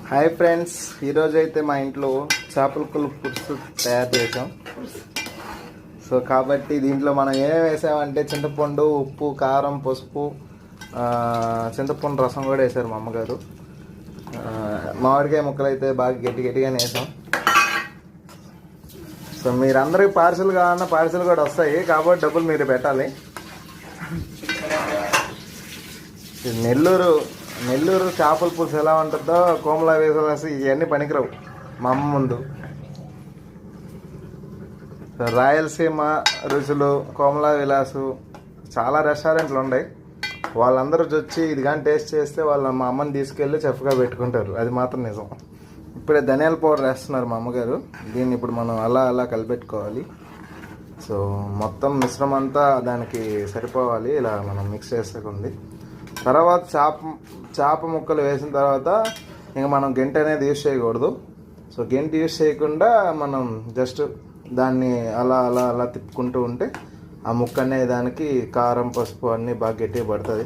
Hi friends, ఈరోజు అయితే మా ఇంట్లో చేపల పులుసు తయారు చేసాం. సో కాబట్టి దీంట్లో మనం ఏమేమి వేసామంటే చింతపండు, ఉప్పు, కారం, పసుపు, చింతపండు రసం కూడా వేసారు మా అమ్మగారు. మామిడికాయ ముక్కలు అయితే బాగా గట్టిగానే వేసాం. సో మీరందరికీ పార్సిల్ కావాలన్నా పార్సిల్ కూడా వస్తాయి, కాబట్టి డబ్బులు మీరు పెట్టాలి. నెల్లూరు చేపల పులుసు ఎలా ఉంటుందో కోమలా వేసి ఇవన్నీ పనికిరావు మా అమ్మ ముందు. రాయలసీమ రుచులు, కోమలా విలాసు చాలా రెస్టారెంట్లు ఉన్నాయి. వాళ్ళందరూ వచ్చి ఇది కానీ టేస్ట్ చేస్తే మా అమ్మని తీసుకెళ్ళి చెఫ్గా పెట్టుకుంటారు. అది మాత్రం నిజం. ఇప్పుడే ధనియాల పౌడర్ వేస్తున్నారు మా అమ్మగారు. దీన్ని ఇప్పుడు మనం అలా కలిపెట్టుకోవాలి. సో మొత్తం మిశ్రమం అంతా దానికి సరిపోవాలి. ఇలా మనం మిక్స్ చేసుకుంది తర్వాత చేప ముక్కలు వేసిన తర్వాత ఇంకా మనం గెంట అనేది యూజ్ చేయకూడదు. సో గెంట యూజ్ చేయకుండా మనం జస్ట్ దాన్ని అలా తిప్పుకుంటూ ఉంటే ఆ ముక్క అనేది దానికి కారం, పసుపు అన్నీ బాగా గట్టిగా పడుతుంది.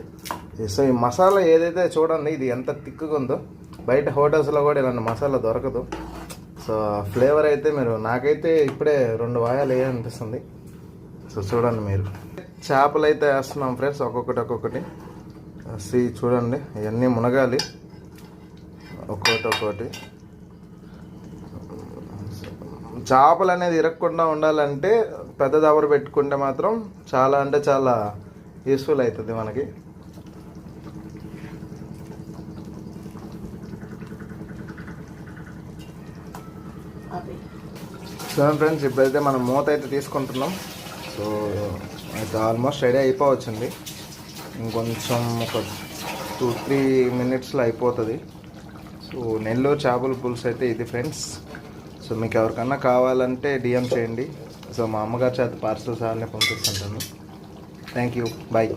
సో ఈ మసాలా ఏదైతే చూడండి, ఇది ఎంత తిక్కుగా ఉందో. బయట హోటల్స్లో కూడా ఇలాంటి మసాలా దొరకదు. సో ఫ్లేవర్ అయితే నాకైతే ఇప్పుడే 2 వాయాలు వేయాలనిపిస్తుంది. సో చూడండి మీరు. చేపలు అయితే వేస్తున్నాం ఫ్రెండ్స్, ఒక్కొక్కటి చూడండి. ఇవన్నీ మునగాలి ఒక్కొక్కటి. చేపలు అనేది ఇరగకుండా ఉండాలంటే పెద్ద దబర పెట్టుకుంటే మాత్రం చాలా అంటే చాలా యూస్ఫుల్ అవుతుంది మనకి. సో ఫ్రెండ్స్, ఇప్పుడైతే మనం మూత అయితే తీసుకుంటున్నాం. సో అయితే ఆల్మోస్ట్ రెడీ అయిపోవచ్చింది. ఇంకొంచెం ఒక 2-3 మినిట్స్లో అయిపోతుంది. సో నెల్లూరు చేపల పులుసు అయితే ఇది ఫ్రెండ్స్. సో మీకు ఎవరికన్నా కావాలంటే డిఎం చేయండి. సో మా అమ్మగారి చేత పార్సల్ సార్ని పంపిస్తుంటాను. Thank you, bye.